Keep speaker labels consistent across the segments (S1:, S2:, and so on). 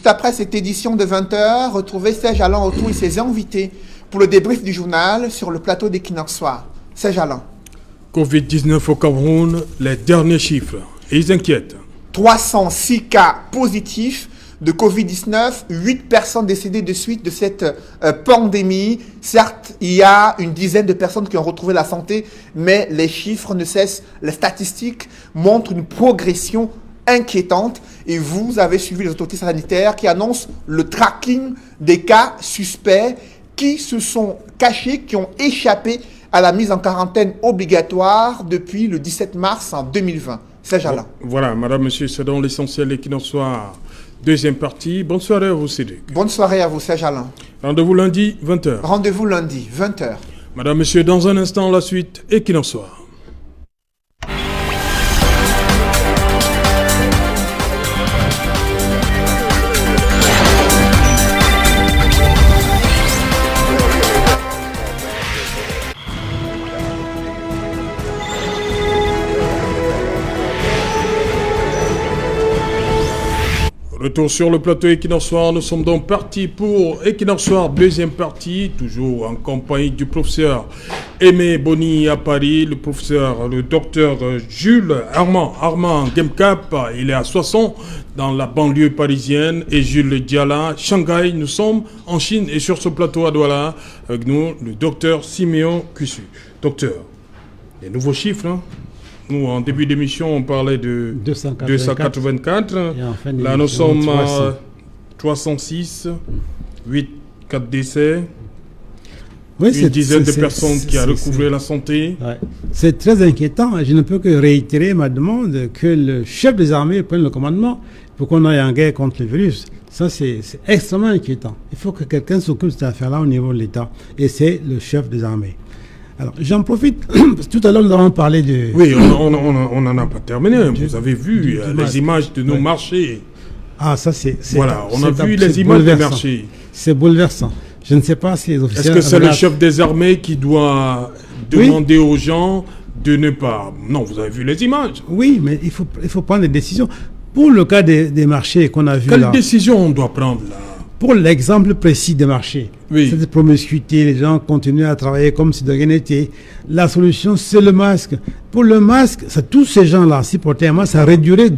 S1: après cette édition de 20h, retrouvez Serge Alain Autou et ses invités pour le débrief du journal sur le plateau d'Equinox Soir. Serge Alain.
S2: Covid-19 au Cameroun, les derniers chiffres, et ils inquiètent.
S1: 306 cas positifs de Covid-19, 8 personnes décédées de suite de cette pandémie. Certes, il y a une dizaine de personnes qui ont retrouvé la santé, mais les chiffres ne cessent, les statistiques montrent une progression inquiétante. Et vous avez suivi les autorités sanitaires qui annoncent le tracking des cas suspects qui se sont cachés, qui ont échappé à la mise en quarantaine obligatoire depuis le 17 mars en 2020. Serge Alain.
S2: Voilà, madame, monsieur, c'est dans l'essentiel Equinox Soir. Deuxième partie. Bonne soirée à vous, Cédric.
S1: Bonne soirée à vous, Serge Alain.
S2: Rendez-vous lundi, 20h.
S1: Rendez-vous lundi, 20h.
S2: Madame, monsieur, dans un instant, la suite, Equinox Soir. Retour sur le plateau Equinox Soir, nous sommes donc partis pour Equinox Soir, deuxième partie, toujours en compagnie du professeur Aimé Boni à Paris, le docteur Jules Armand Gemcap, il est à Soissons, dans la banlieue parisienne, et Jules Diala, Shanghai, nous sommes en Chine, et sur ce plateau à Douala, avec nous, le docteur Siméon Kussu. Docteur, les nouveaux chiffres, hein? Nous, en début d'émission, on parlait de 284. Là, nous sommes à 306, 4 décès, une dizaine de personnes qui ont recouvré la santé.
S3: Ouais. C'est très inquiétant. Je ne peux que réitérer ma demande que le chef des armées prenne le commandement pour qu'on aille en guerre contre le virus. Ça, c'est extrêmement inquiétant. Il faut que quelqu'un s'occupe de cette affaire-là au niveau de l'État. Et c'est le chef des armées. Alors, j'en profite, parce que tout à l'heure, nous avons parlé de...
S2: Oui, on n'en a pas terminé. Vous avez vu les images de nos marchés.
S3: Ah, ça, c'est...
S2: Voilà, on a vu les images des marchés.
S3: C'est bouleversant. Je ne sais pas si les officiers...
S2: Est-ce que c'est le chef des armées qui doit demander aux gens de ne pas... Non, vous avez vu les images.
S3: Oui, mais il faut prendre des décisions. Pour le cas des marchés qu'on a vu
S2: là... Quelle décision on doit prendre là?
S3: Pour l'exemple précis des marchés, cette promiscuité, les gens continuent à travailler comme si de rien n'était. La solution, c'est le masque. Pour le masque, tous ces gens-là, s'ils portaient un masque, ça réduirait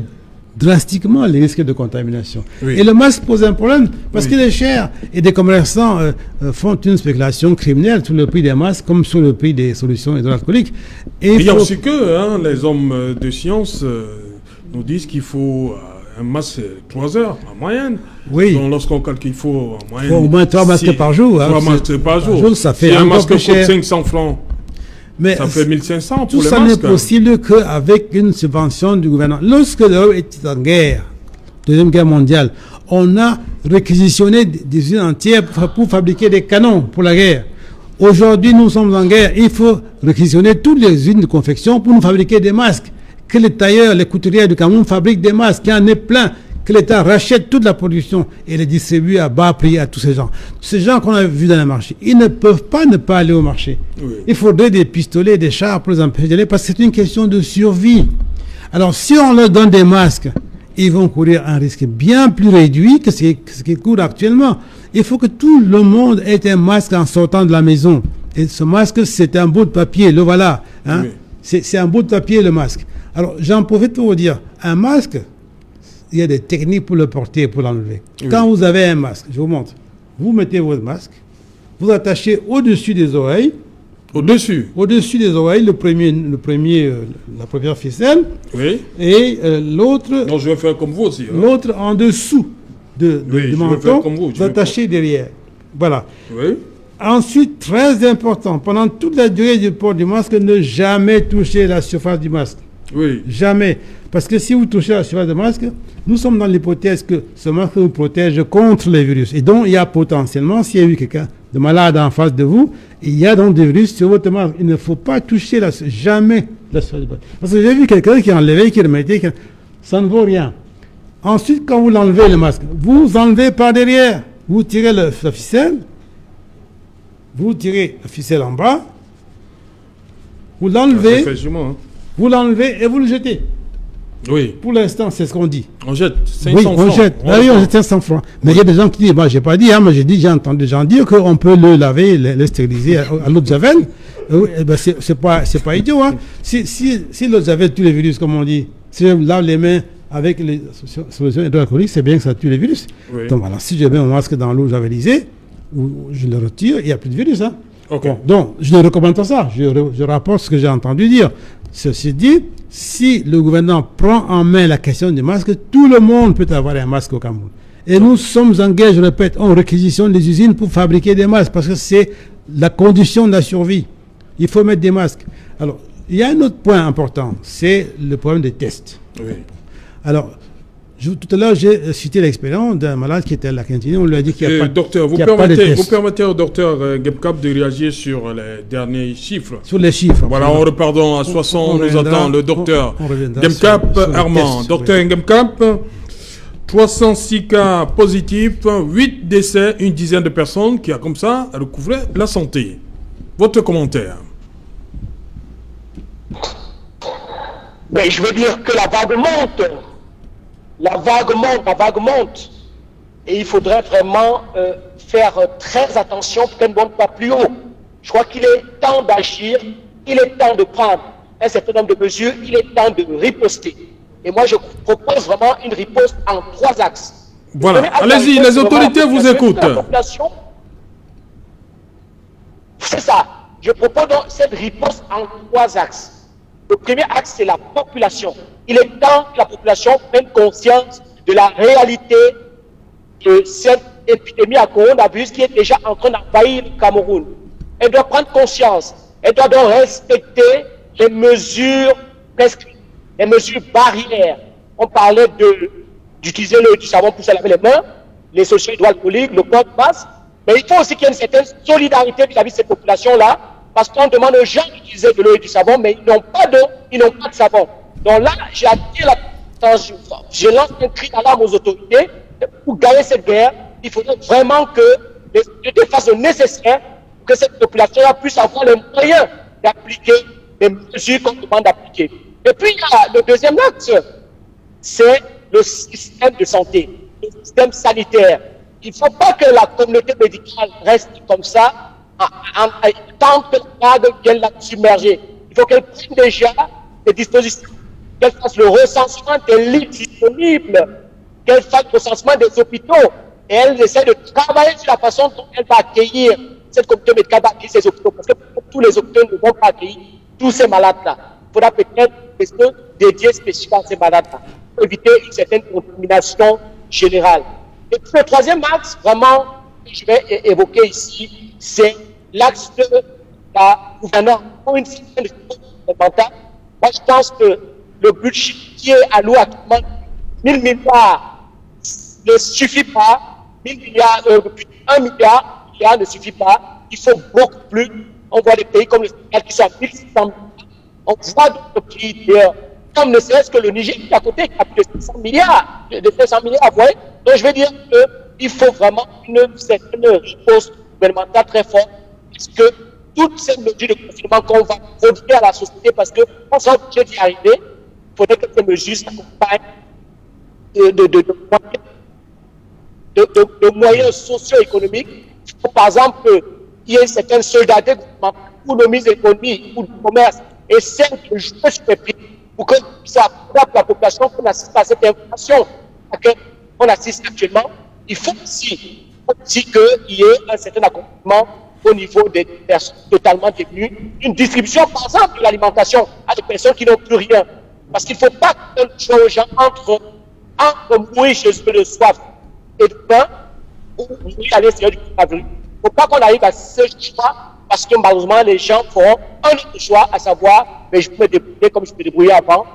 S3: drastiquement les risques de contamination. Et le masque pose un problème parce qu'il est cher. Et des commerçants font une spéculation criminelle sur le prix des masques comme sur le prix des solutions hydroalcooliques. Et
S2: il y a aussi que les hommes de science nous disent qu'il faut... un masque, c'est 3 heures en moyenne.
S3: Oui.
S2: Donc, lorsqu'on calcule, il faut en moyenne.
S3: Au moins 3 masques par jour.
S2: 3 masques par jour.
S3: Ça fait
S2: si un masque coûte 500 francs, mais ça fait 1500 pour les masques.
S3: Tout ça n'est possible qu'avec une subvention du gouvernement. Lorsque l'Europe était en guerre, Deuxième Guerre mondiale, on a réquisitionné des usines entières pour fabriquer des canons pour la guerre. Aujourd'hui, nous sommes en guerre. Il faut réquisitionner toutes les usines de confection pour nous fabriquer des masques. Que les tailleurs, les couturiers du Cameroun fabriquent des masques, qu'il y en ait plein, que l'État rachète toute la production et les distribue à bas prix à tous ces gens. Ces gens qu'on a vus dans le marché, ils ne peuvent pas ne pas aller au marché. Oui. Il faudrait des pistolets, des chars pour les empêcher d'aller parce que c'est une question de survie. Alors, si on leur donne des masques, ils vont courir un risque bien plus réduit que ce qu'ils courent actuellement. Il faut que tout le monde ait un masque en sortant de la maison. Et ce masque, c'est un bout de papier, le voilà. Hein? Oui. C'est un bout de papier, le masque. Alors, j'en profite pour vous dire, un masque, il y a des techniques pour le porter et pour l'enlever. Oui. Quand vous avez un masque, je vous montre, vous mettez votre masque, vous attachez au-dessus des oreilles. Au-dessus des oreilles, la première ficelle.
S2: Oui.
S3: Et l'autre...
S2: Non, je vais faire comme vous aussi. Hein.
S3: L'autre en dessous du menton, vous attachez derrière. Voilà.
S2: Oui.
S3: Ensuite, très important, pendant toute la durée du port du masque, ne jamais toucher la surface du masque.
S2: Oui.
S3: Jamais. Parce que si vous touchez la surface du masque, nous sommes dans l'hypothèse que ce masque vous protège contre les virus. Et donc, il y a potentiellement, s'il y a eu quelqu'un de malade en face de vous, il y a donc des virus sur votre masque. Il ne faut pas toucher jamais la surface du masque. Parce que j'ai vu quelqu'un qui enlevait, qui remettait, ça ne vaut rien. Ensuite, quand vous l'enlevez le masque, vous enlevez par derrière. Vous tirez la ficelle. Vous tirez la ficelle en bas. Vous l'enlevez. Vous l'enlevez et vous le jetez.
S2: Oui.
S3: Pour l'instant, c'est ce qu'on dit.
S2: On jette 500
S3: Oui,
S2: francs.
S3: on jette. Ah oui, on jette 500 francs. Mais il y a des gens qui disent, moi, j'ai pas dit, hein, mais j'ai entendu des gens dire qu'on peut le laver, le stériliser à l'eau de javel. Oui, eh ben, c'est pas idiot, hein. Si l'eau de javel tue les virus, comme on dit, si je lave les mains avec les solutions hydroalcooliques, c'est bien que ça tue les virus.
S2: Oui.
S3: Donc, voilà, si je mets mon masque dans l'eau javelisée, ou je le retire, il n'y a plus de virus, hein.
S2: Ok.
S3: Bon, donc, je ne recommande pas ça. Je rapporte ce que j'ai entendu dire. Ceci dit, si le gouvernement prend en main la question du masque, tout le monde peut avoir un masque au Cameroun. Et nous sommes en guerre, je répète, on réquisitionne les usines pour fabriquer des masques parce que c'est la condition de la survie. Il faut mettre des masques. Alors, il y a un autre point important, c'est le problème des tests.
S2: Oui.
S3: Alors, tout à l'heure, j'ai cité l'expérience d'un malade qui était à la cantine. On lui a dit qu'il n'y a pas,
S2: Docteur, vous
S3: qu'il y a pas de
S2: permettez,
S3: tests.
S2: vous permettez au docteur Gebkap de réagir sur les derniers chiffres.
S3: Sur les chiffres.
S2: Voilà, on repart à 60, nous
S3: reviendra-
S2: attend le docteur
S3: on reviendra
S2: Gebkap
S3: sur les
S2: Armand.
S3: tests,
S2: Docteur
S3: oui.
S2: Gebkap, 306 cas positifs, 8 décès, une dizaine de personnes qui a comme ça recouvré la santé. Votre commentaire?
S4: Mais je veux dire que la vague monte. La vague monte. Et il faudrait vraiment faire très attention pour qu'elle ne monte pas plus haut. Je crois qu'il est temps d'agir, il est temps de prendre un certain nombre de mesures, il est temps de riposter. Et moi, je propose vraiment une riposte en 3 axes.
S2: Voilà, allez-y, les autorités vous écoutent.
S4: C'est ça. Je propose donc cette riposte en 3 axes. Le premier axe, c'est la population. Il est temps que la population prenne conscience de la réalité de cette épidémie à coronavirus qui est déjà en train d'envahir le Cameroun. Elle doit prendre conscience. Elle doit donc respecter les mesures prescrites, les mesures barrières. On parlait d'utiliser du savon pour se laver les mains, les solutions hydroalcooliques, le port de masque. Mais il faut aussi qu'il y ait une certaine solidarité vis-à-vis de cette population-là, parce qu'on demande aux gens d'utiliser de l'eau et du savon, mais ils n'ont pas d'eau, ils n'ont pas de savon. Donc là, j'ai attiré l'attention, je lance un cri d'alarme aux autorités. Pour gagner cette guerre, il faudrait vraiment que les autorités fassent le nécessaire pour que cette population-là puisse avoir les moyens d'appliquer les mesures qu'on demande d'appliquer. Et puis, le deuxième axe, c'est le système de santé, le système sanitaire. Il ne faut pas que la communauté médicale reste comme ça, tant que la vague vienne la submerger. Il faut qu'elle prenne déjà des dispositions, qu'elle fasse le recensement des lits disponibles, qu'elle fasse le recensement des hôpitaux, et elle essaie de travailler sur la façon dont elle va accueillir, cette communauté médicale va accueillir ces hôpitaux, parce que tous les hôpitaux ne vont pas accueillir tous ces malades-là. Il faudra peut-être des choses dédiées spécifiquement à ces malades-là, pour éviter une certaine contamination générale. Et puis le troisième axe, vraiment, que je vais évoquer ici, c'est l'axe de la gouvernance pour une certaine fondamentale. Moi, je pense que le budget qui est alloué actuellement, 1000 milliards, ne suffit pas. 1000 milliards, 1 milliard ne suffit pas. Il faut beaucoup plus. On voit des pays comme le Sénégal qui sont à 1600 milliards. On voit d'autres pays d'ailleurs, comme ne serait-ce que le Niger qui est à côté, qui a plus de 500 milliards, vous voyez. Donc je veux dire qu'il faut vraiment une certaine réponse gouvernementale très forte, parce que toutes ces mesures de confinement qu'on va prodiguer à la société, parce qu'on sera obligé d'y arriver, il faudrait que ces mesures s'accompagnent de moyens socio-économiques. Il faut par exemple qu'il y ait une certaine solidarité pour nos mises d'économie, pour le commerce, et celle de jouer sur les prix, pour que ça apporte la population qu'on assiste à cette inflation à laquelle on assiste actuellement. Il faut aussi qu'il y ait un certain accompagnement au niveau des personnes totalement démunies, une distribution par exemple de l'alimentation à des personnes qui n'ont plus rien. Parce qu'il ne faut pas que le choix aux gens entre mourir chez eux de soif et de faim ou mourir à l'extérieur du coronavirus. Il ne faut pas qu'on arrive à ce choix, parce que malheureusement les gens feront un autre choix, à savoir, mais je peux me débrouiller comme je me débrouillais avant.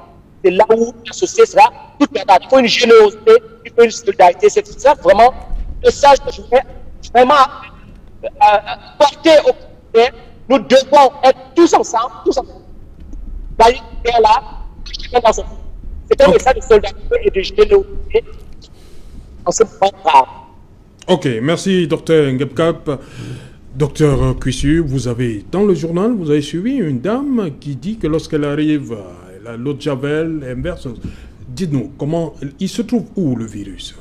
S4: C'est là où la société sera toute perdante. Il faut une générosité, il faut une solidarité. C'est ça vraiment le message que je voudrais vraiment porter au quotidien. Nous devons être tous ensemble, dans une guerre là, chacun dans son pays. C'est un message de solidarité et de générosité en ce moment grave.
S2: Ok, merci Dr Gebkap. Docteur Kuissu, vous avez, dans le journal, vous avez suivi une dame qui dit que lorsqu'elle arrive à l'eau de Javel, inverse, Dites-nous, comment il se trouve où le virus?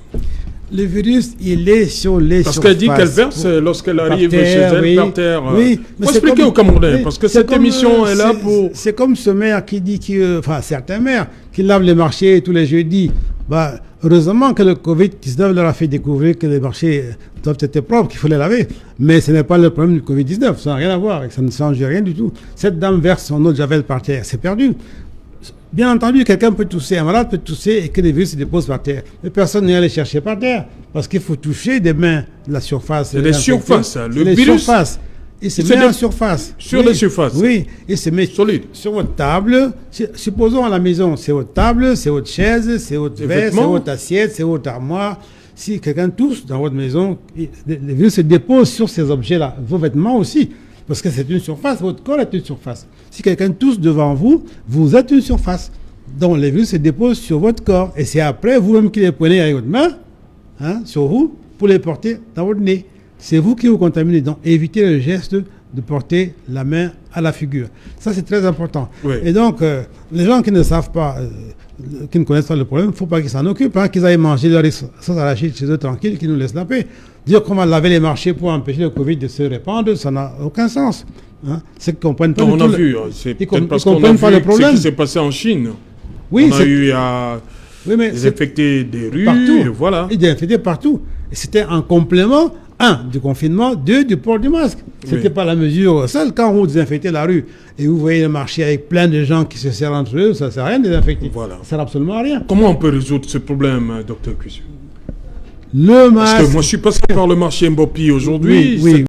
S3: Le virus, il est sur les
S2: Parce
S3: surfaces.
S2: qu'elle dit qu'elle verse lorsqu'elle arrive
S3: terre,
S2: chez elle
S3: oui.
S2: par terre.
S3: Oui,
S2: Faut expliquer aux Camerounais, parce que cette émission est là pour...
S3: C'est comme ce maire qui dit enfin, certains maires qui lavent les marchés tous les jeudis. Bah, heureusement que le Covid-19 leur a fait découvrir que les marchés doivent être propres, qu'il faut les laver. Mais ce n'est pas le problème du Covid-19, ça n'a rien à voir, ça ne change rien du tout. Cette dame verse son eau de javel par terre, c'est perdu. Bien entendu, quelqu'un peut tousser, un malade peut tousser et que les virus se déposent par terre. Mais personne n'est allé chercher par terre, parce qu'il faut toucher des mains de la surface.
S2: C'est les surfaces, le
S3: les
S2: virus...
S3: surfaces. Il se met en surface.
S2: Sur les surfaces.
S3: Oui, il se met
S2: solide.
S3: Sur votre table. Supposons à la maison, c'est votre table, c'est votre chaise, c'est votre verre, c'est votre assiette, c'est votre armoire. Si quelqu'un tousse dans votre maison, les virus se déposent sur ces objets-là. Vos vêtements aussi. Parce que c'est une surface, votre corps est une surface. Si quelqu'un tousse devant vous, vous êtes une surface. Donc les virus se déposent sur votre corps. Et c'est après vous-même qui les prenez avec votre main, sur vous, pour les porter dans votre nez. C'est vous qui vous contaminez. Donc évitez le geste de porter la main à la figure. Ça, c'est très important.
S2: Oui.
S3: Et donc, les gens qui ne savent pas, qui ne connaissent pas le problème, il ne faut pas qu'ils s'en occupent, qu'ils aillent manger leur sauce arachide chez eux tranquille, qu'ils nous laissent la paix. Dire qu'on va laver les marchés pour empêcher le Covid de se répandre, ça n'a aucun sens. Ceux qui ne comprennent pas
S2: on a vu, c'est peut-être parce qu'on a vu ce qui s'est passé en Chine.
S3: Oui,
S2: on a eu à désinfecter des rues,
S3: partout.
S2: Voilà.
S3: Ils désinfectaient partout. Et c'était en complément, 1, du confinement, 2, du port du masque. Ce n'était pas la mesure seule. Quand vous désinfectez la rue et vous voyez le marché avec plein de gens qui se serrent entre eux, ça ne sert à rien de désinfecter.
S2: Voilà.
S3: Ça ne sert absolument à rien.
S2: Comment on peut résoudre ce problème, Dr Cussu?
S3: Le masque...
S2: Parce que moi, je suis passé par le marché Mbopi aujourd'hui.
S3: Oui.